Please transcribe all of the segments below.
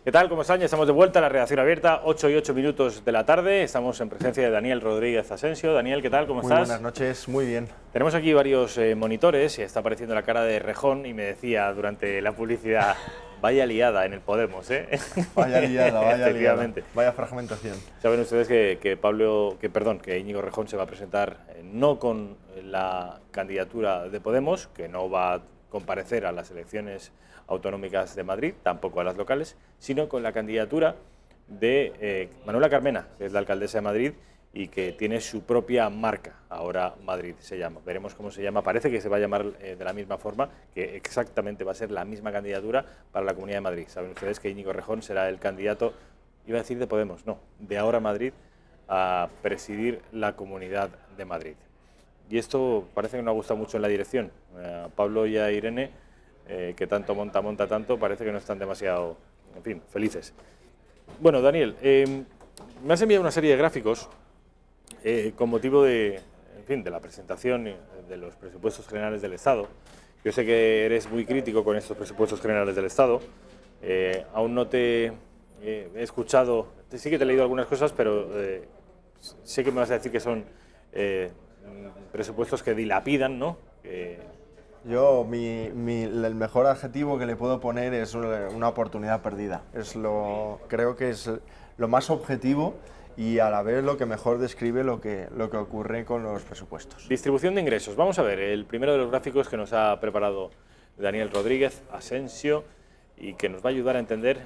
¿Qué tal? ¿Cómo están? Ya estamos de vuelta a la redacción abierta, 8 y 8 minutos de la tarde. Estamos en presencia de Daniel Rodríguez Asensio. Daniel, ¿qué tal? ¿Cómo estás? Muy buenas noches, muy bien. Tenemos aquí varios monitores y está apareciendo la cara de Rejón y me decía durante la publicidad, vaya liada en el Podemos, ¿eh? Vaya liada, vaya liada. Efectivamente. Vaya fragmentación. Saben ustedes que Íñigo Rejón se va a presentar no con la candidatura de Podemos, que no va a comparecer a las elecciones autonómicas de Madrid, tampoco a las locales, sino con la candidatura de Manuela Carmena, que es la alcaldesa de Madrid y que tiene su propia marca, ahora Madrid se llama. Veremos cómo se llama, parece que se va a llamar de la misma forma, que exactamente va a ser la misma candidatura para la Comunidad de Madrid. Saben ustedes que Íñigo Rejón será el candidato, iba a decir de Podemos, no, de ahora Madrid, a presidir la Comunidad de Madrid. Y esto parece que no ha gustado mucho en la dirección. A Pablo y a Irene, que tanto monta tanto, parece que no están demasiado, en fin, felices. Bueno, Daniel, me has enviado una serie de gráficos con motivo de, en fin, de la presentación de los presupuestos generales del Estado. Yo sé que eres muy crítico con estos presupuestos generales del Estado. Aún no te he escuchado, sí que te he leído algunas cosas, pero sé que me vas a decir que son presupuestos que dilapidan, ¿no? Yo, el mejor adjetivo que le puedo poner es una oportunidad perdida. Creo que es lo más objetivo y a la vez lo que mejor describe lo que ocurre con los presupuestos. Distribución de ingresos. Vamos a ver el primero de los gráficos que nos ha preparado Daniel Rodríguez Asensio y que nos va a ayudar a entender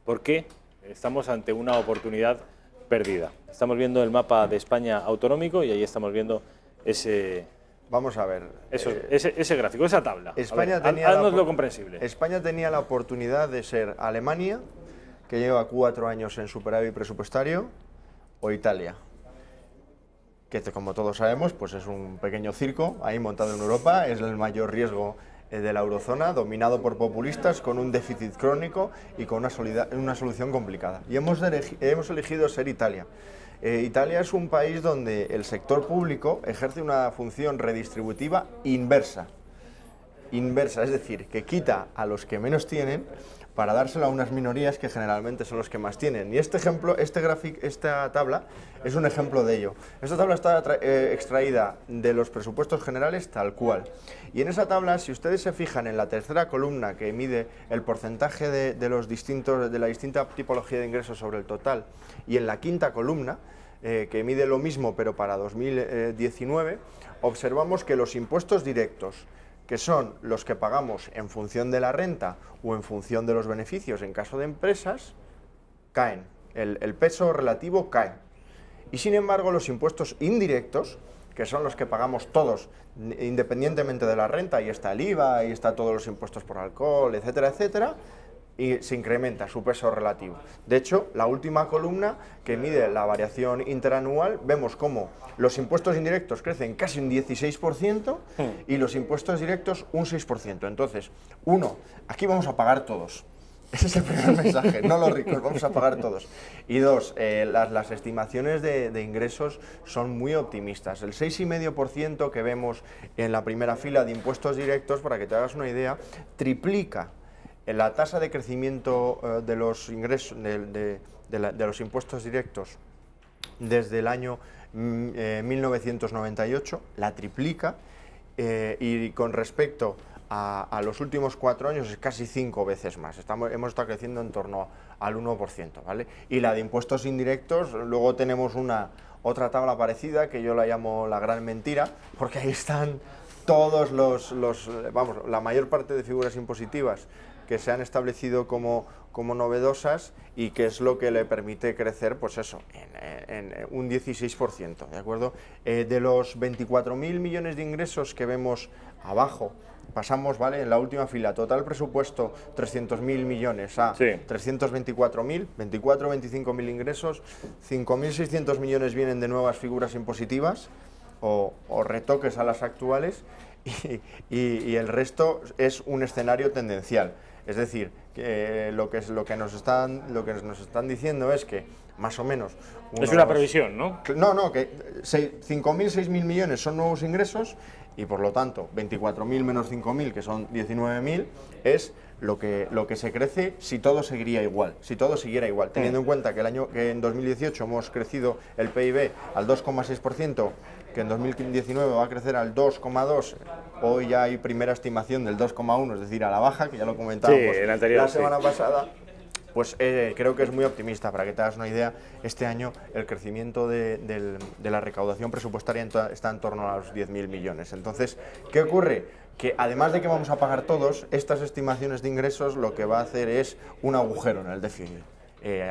por qué estamos ante una oportunidad perdida. Estamos viendo el mapa de España autonómico y ahí estamos viendo ese... Vamos a ver. Ese gráfico, esa tabla. Haznoslo comprensible. España tenía la oportunidad de ser Alemania, que lleva 4 años en superávit presupuestario, o Italia, que como todos sabemos pues es un pequeño circo ahí montado en Europa, es el mayor riesgo de la eurozona, dominado por populistas, con un déficit crónico y con una solución complicada. Y hemos elegido ser Italia. Italia es un país donde el sector público ejerce una función redistributiva inversa, es decir, que quita a los que menos tienen para dárselo a unas minorías que generalmente son los que más tienen. Y esta tabla es un ejemplo de ello. Esta tabla está extraída de los presupuestos generales tal cual. Y en esa tabla, si ustedes se fijan en la tercera columna que mide el porcentaje de la distinta tipología de ingresos sobre el total, y en la quinta columna, que mide lo mismo pero para 2019, observamos que los impuestos directos, que son los que pagamos en función de la renta o en función de los beneficios en caso de empresas, caen. El peso relativo cae. Y sin embargo, los impuestos indirectos, que son los que pagamos todos, independientemente de la renta, ahí está el IVA, ahí está todos los impuestos por alcohol, etcétera, etcétera, y se incrementa su peso relativo. De hecho, la última columna que mide la variación interanual, vemos cómo los impuestos indirectos crecen casi un 16% y los impuestos directos un 6%. Entonces, aquí vamos a pagar todos. Ese es el primer mensaje, no los ricos, vamos a pagar todos. Y dos, las estimaciones de ingresos son muy optimistas. El 6,5% que vemos en la primera fila de impuestos directos, para que te hagas una idea, triplica la tasa de crecimiento de los ingresos de los impuestos directos desde el año 1998, la triplica, y con respecto a los últimos 4 años es casi 5 veces más. Hemos estado creciendo en torno al 1%, ¿vale? Y la de impuestos indirectos, luego tenemos otra tabla parecida que yo la llamo la gran mentira, porque ahí están todos la mayor parte de figuras impositivas que se han establecido como novedosas y que es lo que le permite crecer, pues eso, en un 16%, ¿de acuerdo? De los 24.000 millones de ingresos que vemos abajo, pasamos, ¿vale?, en la última fila, total presupuesto 300.000 millones a 324.000, 24 o 25.000 ingresos, 5.600 millones vienen de nuevas figuras impositivas o retoques a las actuales y el resto es un escenario tendencial. Es decir, que lo que nos están diciendo es que más o menos... Es una previsión, ¿no? No, que 5.000, 6.000 millones son nuevos ingresos y por lo tanto 24.000 menos 5.000, que son 19.000, es lo que se crece si todo seguiría igual, teniendo en cuenta que en 2018 hemos crecido el PIB al 2,6%, que en 2019 va a crecer al 2,2%, hoy ya hay primera estimación del 2,1%, es decir, a la baja, que ya lo comentábamos la semana pasada. Pues creo que es muy optimista. Para que te hagas una idea, este año el crecimiento de la recaudación presupuestaria está en torno a los 10.000 millones. Entonces, ¿qué ocurre? Que además de que vamos a pagar todos, estas estimaciones de ingresos lo que va a hacer es un agujero en el déficit.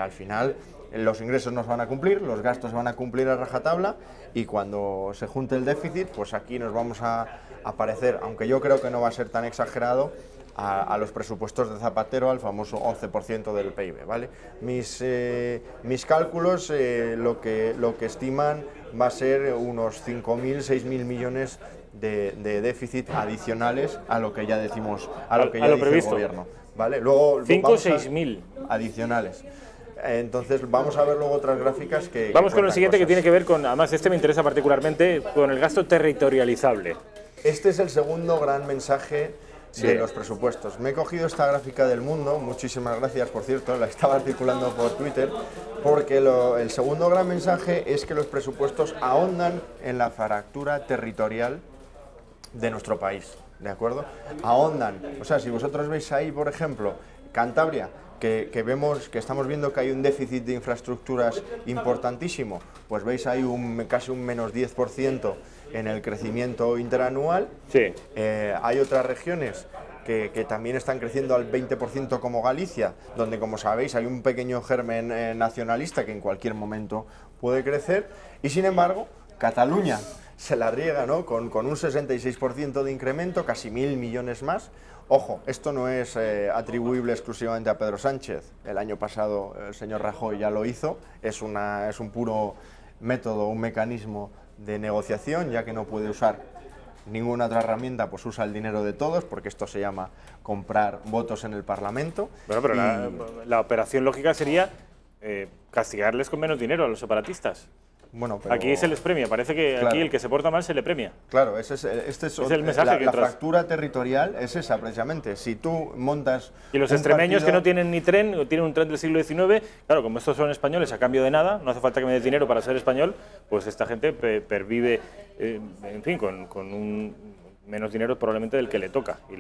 Al final, los ingresos no se van a cumplir, los gastos se van a cumplir a rajatabla, y cuando se junte el déficit, pues aquí nos vamos a parecer, aunque yo creo que no va a ser tan exagerado, a los presupuestos de Zapatero, al famoso 11% del PIB, ¿vale? Mis cálculos lo que estiman va a ser unos 5.000, 6.000 millones de déficit adicionales a lo que ya decimos, a lo que ya dice el gobierno, ¿vale? Luego 5 o 6.000 adicionales. Entonces vamos a ver luego otras gráficas que... Vamos con el siguiente, que tiene que ver con, además este me interesa particularmente, con el gasto territorializable. Este es el segundo gran mensaje de los presupuestos. Me he cogido esta gráfica del Mundo, muchísimas gracias, por cierto, la estaba circulando por Twitter, porque el segundo gran mensaje es que los presupuestos ahondan en la fractura territorial de nuestro país, ¿de acuerdo? Ahondan, o sea, si vosotros veis ahí, por ejemplo, Cantabria, que estamos viendo que hay un déficit de infraestructuras importantísimo, pues veis ahí casi un menos 10% en el crecimiento interanual. Sí. Hay otras regiones que también están creciendo al 20% como Galicia, donde, como sabéis, hay un pequeño germen nacionalista que en cualquier momento puede crecer, y sin embargo, Cataluña se la riega, ¿no? Con un 66% de incremento, casi 1.000 millones más. Ojo, esto no es atribuible exclusivamente a Pedro Sánchez. El año pasado el señor Rajoy ya lo hizo. Es un puro método, un mecanismo de negociación, ya que no puede usar ninguna otra herramienta, pues usa el dinero de todos, porque esto se llama comprar votos en el Parlamento. Bueno, pero la operación lógica sería castigarles con menos dinero a los separatistas. Bueno, pero aquí se les premia, parece que claro, aquí el que se porta mal se le premia. Claro, este es el mensaje. La fractura territorial es esa, precisamente. Si tú montas... Y los extremeños que no tienen ni tren, o tienen un tren del siglo XIX, claro, como estos son españoles a cambio de nada, no hace falta que me des dinero para ser español, pues esta gente pervive, en fin, con un menos dinero probablemente del que le toca. Y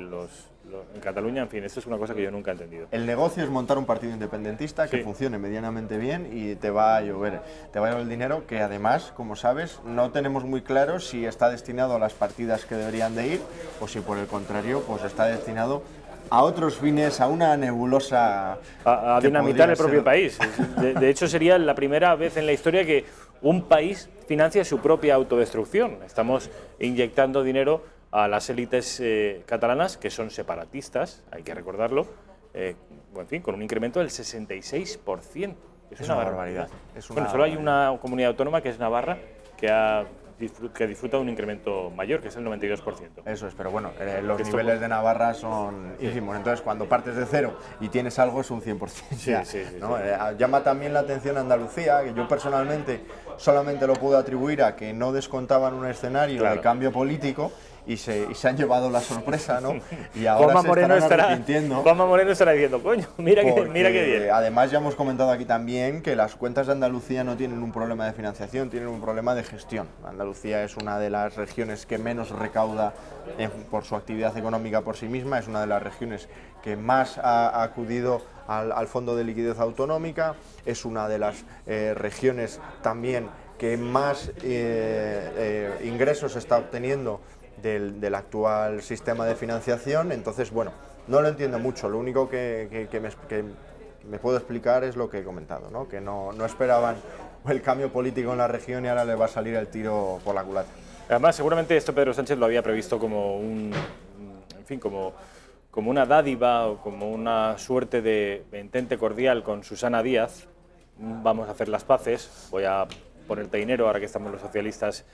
en Cataluña, en fin, esto es una cosa que yo nunca he entendido. El negocio es montar un partido independentista que funcione medianamente bien y te va a llover el dinero, que además, como sabes, no tenemos muy claro si está destinado a las partidas que deberían de ir o si por el contrario pues está destinado a otros fines, a una nebulosa... A dinamitar el propio país. De hecho, sería la primera vez en la historia que un país financia su propia autodestrucción. Estamos inyectando dinero a las élites catalanas, que son separatistas, hay que recordarlo, en fin, con un incremento del 66%. Es una barbaridad. Bueno, solo hay una comunidad autónoma, que es Navarra, que disfruta de un incremento mayor, que es el 92%. Eso es, pero bueno, los niveles de Navarra son ínfimos, entonces cuando partes de cero y tienes algo es un 100%. ¿no? Llama también la atención Andalucía, que yo personalmente solamente lo puedo atribuir a que no descontaban un escenario de cambio político, y se han llevado la sorpresa, ¿no? Y ahora Juanma se estarán arrepintiendo. Juanma Moreno estará diciendo, coño, mira qué bien. Además ya hemos comentado aquí también que las cuentas de Andalucía no tienen un problema de financiación, tienen un problema de gestión. Andalucía es una de las regiones que menos recauda por su actividad económica por sí misma, es una de las regiones que más ha acudido al Fondo de Liquidez Autonómica, es una de las regiones también que más ingresos está obteniendo del actual sistema de financiación. Entonces, bueno, no lo entiendo mucho, lo único que me puedo explicar es lo que he comentado, ¿no? Que no esperaban el cambio político en la región y ahora le va a salir el tiro por la culata. Además, seguramente esto Pedro Sánchez lo había previsto como como una dádiva o como una suerte de entente cordial con Susana Díaz. Vamos a hacer las paces, voy a ponerte dinero ahora que estamos los socialistas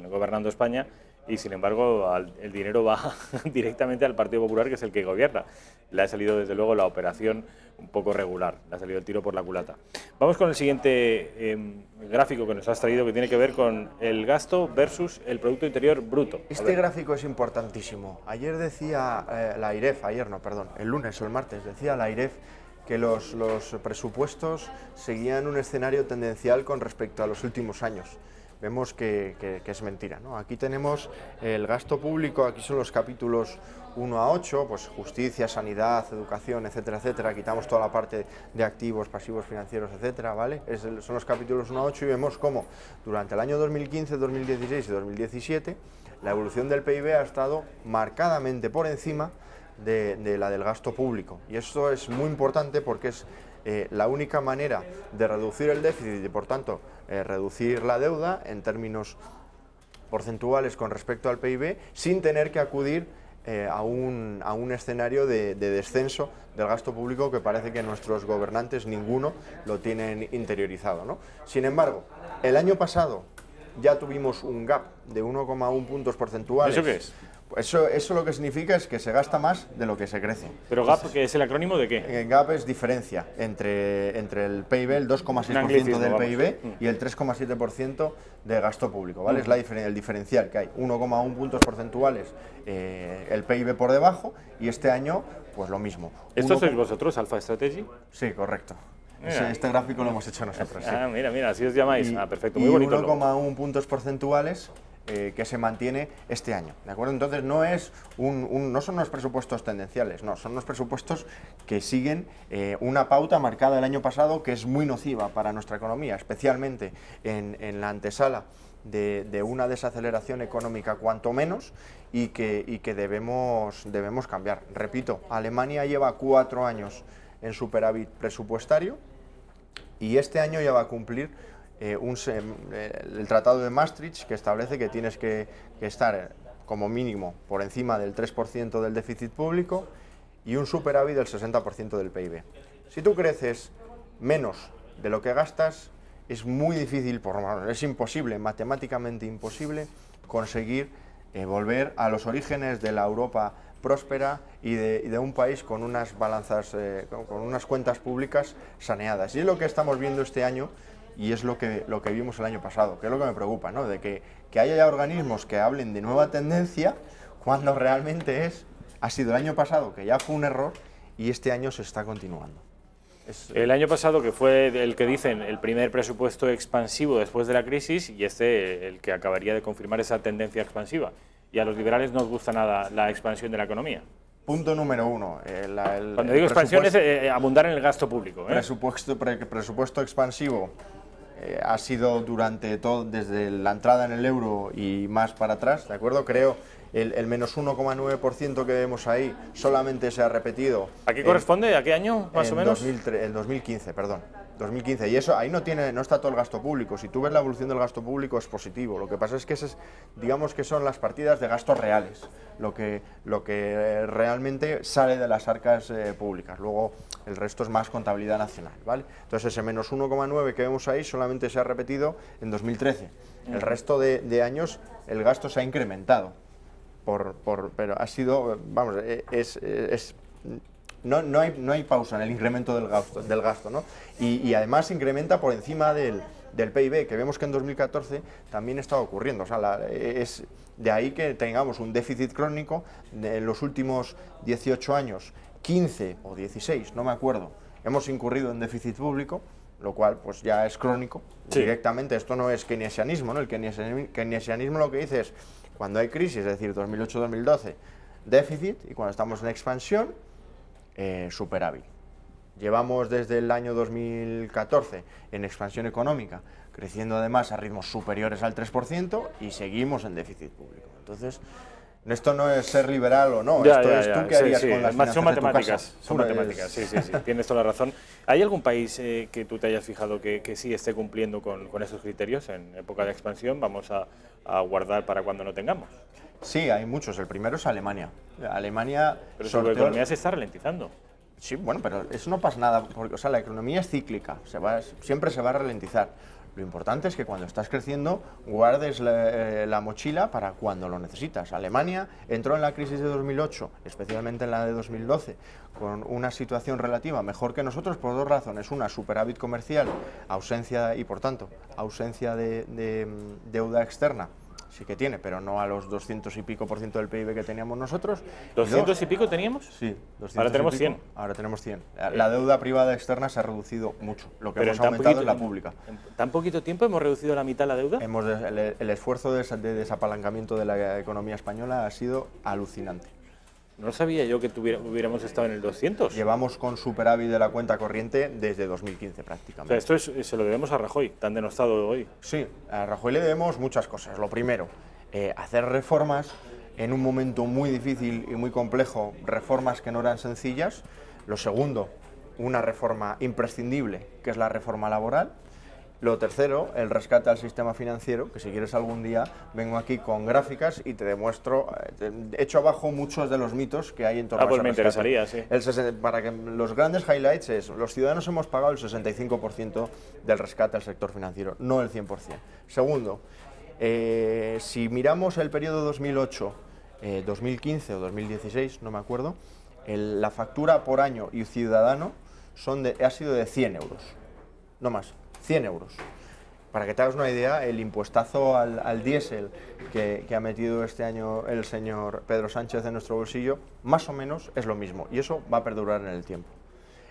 gobernando España. y sin embargo el dinero va directamente al Partido Popular, que es el que gobierna. Le ha salido desde luego la operación un poco regular, le ha salido el tiro por la culata. Vamos con el siguiente gráfico que nos has traído, que tiene que ver con el gasto versus el Producto Interior Bruto. Este gráfico es importantísimo. Ayer decía la AIREF, el lunes o el martes, decía la AIREF que los presupuestos seguían un escenario tendencial con respecto a los últimos años. Vemos que es mentira, ¿no? Aquí tenemos el gasto público, aquí son los capítulos 1 a 8, pues justicia, sanidad, educación, etcétera, etcétera. Quitamos toda la parte de activos, pasivos financieros, etcétera, ¿vale? Son los capítulos 1 a 8 y vemos cómo durante el año 2015, 2016 y 2017 la evolución del PIB ha estado marcadamente por encima de la del gasto público. Y esto es muy importante porque es la única manera de reducir el déficit y, por tanto, reducir la deuda en términos porcentuales con respecto al PIB, sin tener que acudir a un escenario de descenso del gasto público que parece que nuestros gobernantes, ninguno, lo tienen interiorizado, ¿no? Sin embargo, el año pasado ya tuvimos un gap de 1,1 puntos porcentuales. ¿Eso qué es? Eso lo que significa es que se gasta más de lo que se crece. ¿Pero GAP, que es el acrónimo de qué? GAP es diferencia entre el PIB, el 2,6% del PIB y el 3,7% de gasto público, ¿vale? Es el diferencial que hay, 1,1 puntos porcentuales el PIB por debajo, y este año pues lo mismo. ¿Esto sois vosotros, Alpha Strategy? Sí, correcto. Este gráfico lo hemos hecho nosotros. Sí. Mira, así os llamáis. Perfecto, muy bonito. 1,1 puntos porcentuales que se mantiene este año, ¿de acuerdo? Entonces no son unos presupuestos tendenciales, no, son unos presupuestos que siguen una pauta marcada el año pasado que es muy nociva para nuestra economía, especialmente en la antesala de una desaceleración económica cuanto menos, y que debemos cambiar. Repito, Alemania lleva 4 años en superávit presupuestario y este año ya va a cumplir el Tratado de Maastricht, que establece que tienes que estar como mínimo por encima del 3% del déficit público y un superávit del 60% del PIB. Si tú creces menos de lo que gastas, es muy difícil, es imposible, matemáticamente imposible, conseguir volver a los orígenes de la Europa próspera y de un país con unas balanzas, con unas cuentas públicas saneadas. Y es lo que estamos viendo este año. Y es lo que vimos el año pasado, que es lo que me preocupa, ¿no? De que haya ya organismos que hablen de nueva tendencia cuando realmente ha sido el año pasado, que ya fue un error, y este año se está continuando. El año pasado, que fue el que dicen el primer presupuesto expansivo después de la crisis, y el que acabaría de confirmar esa tendencia expansiva. Y a los liberales no os gusta nada la expansión de la economía. Punto número 1. Cuando digo expansión es abundar en el gasto público. Presupuesto expansivo ha sido desde la entrada en el euro y más para atrás, ¿de acuerdo? Creo el menos 1,9% que vemos ahí solamente se ha repetido. ¿A qué corresponde? ¿A qué año, más o menos? En 2015, perdón. 2015, y eso ahí no está todo el gasto público. Si tú ves la evolución del gasto público es positivo. Lo que pasa es que digamos que son las partidas de gastos reales, lo que realmente sale de las arcas públicas. Luego el resto es más contabilidad nacional, ¿vale? Entonces ese menos 1,9 que vemos ahí solamente se ha repetido en 2013. El resto de años el gasto se ha incrementado, pero ha sido, vamos, no hay pausa en el incremento del gasto, ¿no? Y además se incrementa por encima del PIB, que vemos que en 2014 también está ocurriendo. O sea, es de ahí que tengamos un déficit crónico en los últimos 18 años, 15 o 16, no me acuerdo, hemos incurrido en déficit público, lo cual pues ya es crónico. Sí. Directamente. Esto no es keynesianismo, ¿no? El keynesianismo lo que dice es, cuando hay crisis, es decir, 2008-2012, déficit, y cuando estamos en expansión, superávit. Llevamos desde el año 2014 en expansión económica, creciendo además a ritmos superiores al 3%, y seguimos en déficit público. Entonces, esto no es ser liberal o no, esto es tú qué harías con las finanzas son matemáticas, de tu casa. Son matemáticas, sí, tienes toda la razón. ¿Hay algún país que tú te hayas fijado que sí esté cumpliendo con esos criterios en época de expansión? Vamos a guardar para cuando no tengamos. Sí, hay muchos. El primero es Alemania. Pero su economía se está ralentizando. Sí, bueno, pero eso no pasa nada, porque, o sea, la economía es cíclica, siempre se va a ralentizar. Lo importante es que cuando estás creciendo guardes la mochila para cuando lo necesitas. Alemania entró en la crisis de 2008, especialmente en la de 2012, con una situación relativa mejor que nosotros por dos razones. Una, superávit comercial, ausencia y por tanto ausencia de deuda externa. Sí que tiene, pero no a los 200 y pico % del PIB que teníamos nosotros. ¿200 y pico teníamos? Sí, 200 ahora tenemos y pico. 100. Ahora tenemos 100. La deuda privada externa se ha reducido mucho. Lo que Pero hemos aumentado es la pública. ¿En tan poquito tiempo hemos reducido la mitad la deuda? El esfuerzo de desapalancamiento de la economía española ha sido alucinante. No sabía yo que hubiéramos estado en el 200. Llevamos con superávit de la cuenta corriente desde 2015 prácticamente. O sea, esto se lo debemos a Rajoy, tan denostado hoy. Sí, a Rajoy le debemos muchas cosas. Lo primero, hacer reformas en un momento muy difícil y muy complejo, reformas que no eran sencillas. Lo segundo, una reforma imprescindible, que es la reforma laboral. Lo tercero, el rescate al sistema financiero, que si quieres algún día vengo aquí con gráficas y te demuestro, echo abajo muchos de los mitos que hay en torno a pues ese me rescate. interesaría, sí. Para que los grandes highlights es, los ciudadanos hemos pagado el 65% del rescate al sector financiero, no el 100%. Segundo, si miramos el periodo 2008, 2015 o 2016, no me acuerdo, la factura por año y ciudadano ha sido de 100 euros, no más. 100 euros. Para que te hagas una idea, el impuestazo al diésel que ha metido este año el señor Pedro Sánchez en nuestro bolsillo, más o menos es lo mismo, y eso va a perdurar en el tiempo.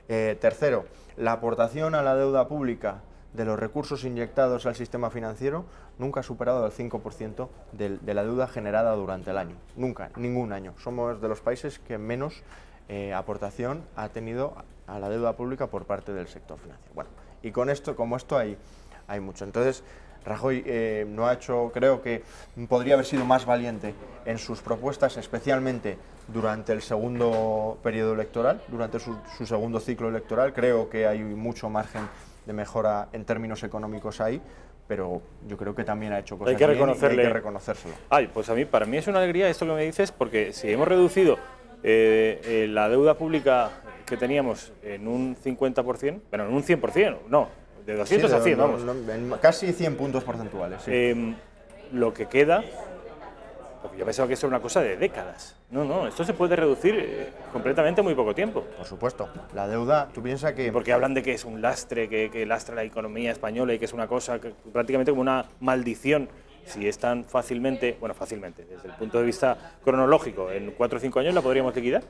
Tercero, la aportación a la deuda pública de los recursos inyectados al sistema financiero nunca ha superado el 5% de la deuda generada durante el año. Nunca, ningún año. Somos de los países que menos aportación ha tenido a la deuda pública por parte del sector financiero. Bueno, y con esto, como esto hay mucho. Entonces, Rajoy no ha hecho, creo que podría haber sido más valiente en sus propuestas, especialmente durante el segundo periodo electoral, durante su segundo ciclo electoral. Creo que hay mucho margen de mejora en términos económicos ahí, pero yo creo que también ha hecho cosas bien y hay que reconocérselo. Pues para mí es una alegría esto que me dices, porque si hemos reducido la deuda pública que teníamos en un 50%, bueno, en un 100%, no, de 200 a 100, vamos. Casi 100 puntos porcentuales, sí. Lo que queda, porque yo pensaba que esto era una cosa de décadas. No, esto se puede reducir completamente en muy poco tiempo. Por supuesto, la deuda, tú piensas que... Porque hablan de que es un lastre, que lastra la economía española y que es una cosa prácticamente como una maldición. Si es tan fácilmente, desde el punto de vista cronológico, en 4 o 5 años la podríamos liquidar.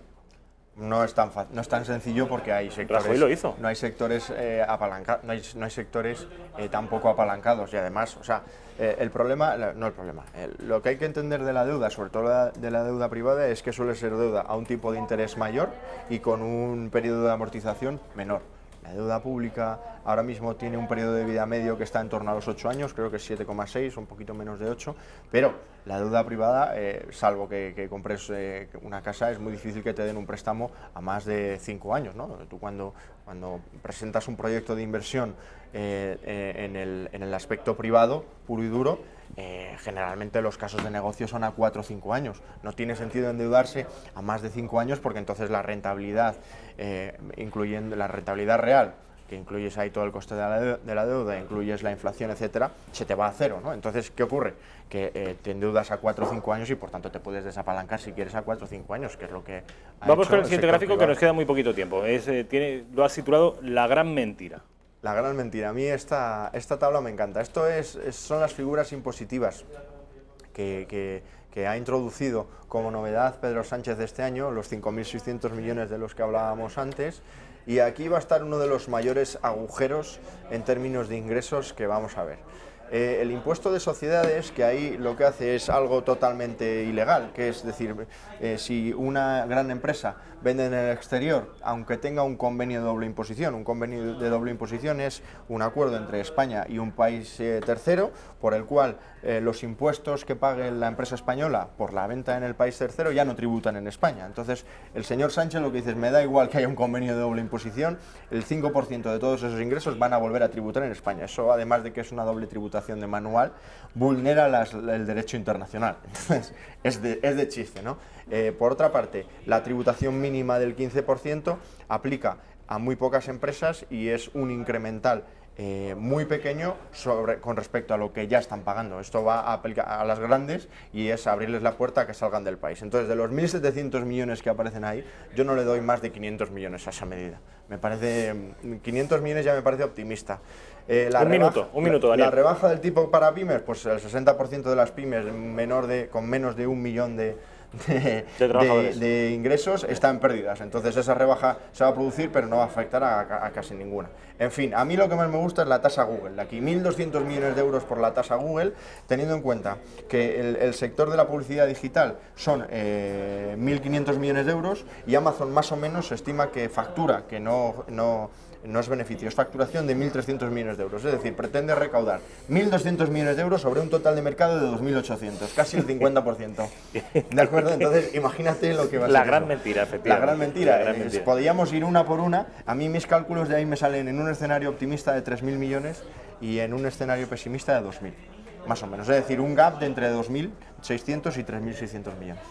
No es tan sencillo porque hay sectores. Rajoy lo hizo. No hay sectores apalancados, no hay sectores tampoco apalancados y además, o sea, lo que hay que entender de la deuda, sobre todo de la deuda privada, es que suele ser deuda a un tipo de interés mayor y con un periodo de amortización menor. La deuda pública ahora mismo tiene un periodo de vida medio que está en torno a los 8 años, creo que es 7,6, un poquito menos de 8, pero la deuda privada, salvo que compres una casa, es muy difícil que te den un préstamo a más de 5 años, ¿no? Tú cuando presentas un proyecto de inversión en el aspecto privado, puro y duro, generalmente los casos de negocio son a 4 o 5 años. No tiene sentido endeudarse a más de 5 años porque entonces la rentabilidad, incluyendo la rentabilidad real, que incluyes ahí todo el coste de la deuda, incluyes la inflación, etcétera, se te va a cero, ¿no? Entonces, ¿qué ocurre? Que te endeudas a 4 o 5 años y por tanto te puedes desapalancar si quieres a 4 o 5 años, que es lo que Vamos con el siguiente gráfico privado, que nos queda muy poquito tiempo. Lo has titulado La gran mentira. La gran mentira. A mí esta tabla me encanta. Son las figuras impositivas que ha introducido como novedad Pedro Sánchez de este año, los 5.600 millones de los que hablábamos antes, y aquí va a estar uno de los mayores agujeros en términos de ingresos que vamos a ver. El impuesto de sociedades, que ahí lo que hace es algo totalmente ilegal, que es decir, si una gran empresa vende en el exterior, aunque tenga un convenio de doble imposición, un convenio de doble imposición es un acuerdo entre España y un país tercero, por el cual los impuestos que pague la empresa española por la venta en el país tercero ya no tributan en España. Entonces, el señor Sánchez lo que dice es, me da igual que haya un convenio de doble imposición, el 5% de todos esos ingresos van a volver a tributar en España. Eso, además de que es una doble tributación de manual, vulnera el derecho internacional. Entonces, es de chiste, ¿no? Por otra parte, la tributación mínima del 15% aplica a muy pocas empresas y es un incremental muy pequeño con respecto a lo que ya están pagando. Esto va a aplicar a las grandes y es abrirles la puerta a que salgan del país. Entonces, de los 1.700 millones que aparecen ahí, yo no le doy más de 500 millones a esa medida. Me parece, 500 millones ya me parece optimista. Un minuto, Daniel. La rebaja del tipo para pymes, pues el 60% de las pymes con menos de 1 millón de ingresos está en pérdidas. Entonces esa rebaja se va a producir, pero no va a afectar a casi ninguna. En fin, a mí lo que más me gusta es la tasa Google. Aquí 1.200 millones de euros por la tasa Google, teniendo en cuenta que el sector de la publicidad digital son 1.500 millones de euros y Amazon más o menos se estima que factura, que no es beneficio, es facturación de 1.300 millones de euros. Es decir, pretende recaudar 1.200 millones de euros sobre un total de mercado de 2.800, casi el 50%. ¿De acuerdo? Entonces, imagínate lo que va a ser. La gran mentira, efectivamente. La gran mentira. Podríamos ir una por una. A mí mis cálculos de ahí me salen en un escenario optimista de 3.000 millones y en un escenario pesimista de 2.000, más o menos. Es decir, un gap de entre 2.600 y 3.600 millones.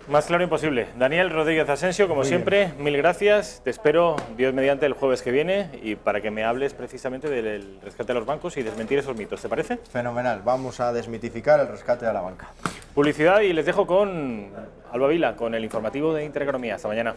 Más claro imposible. Daniel Rodríguez Asensio, como siempre, mil gracias. Te espero, Dios mediante, el jueves que viene y para que me hables precisamente del rescate de los bancos y desmentir esos mitos. ¿Te parece? Fenomenal. Vamos a desmitificar el rescate de la banca. Publicidad y les dejo con Alba Vila, con el informativo de Intereconomía. Hasta mañana.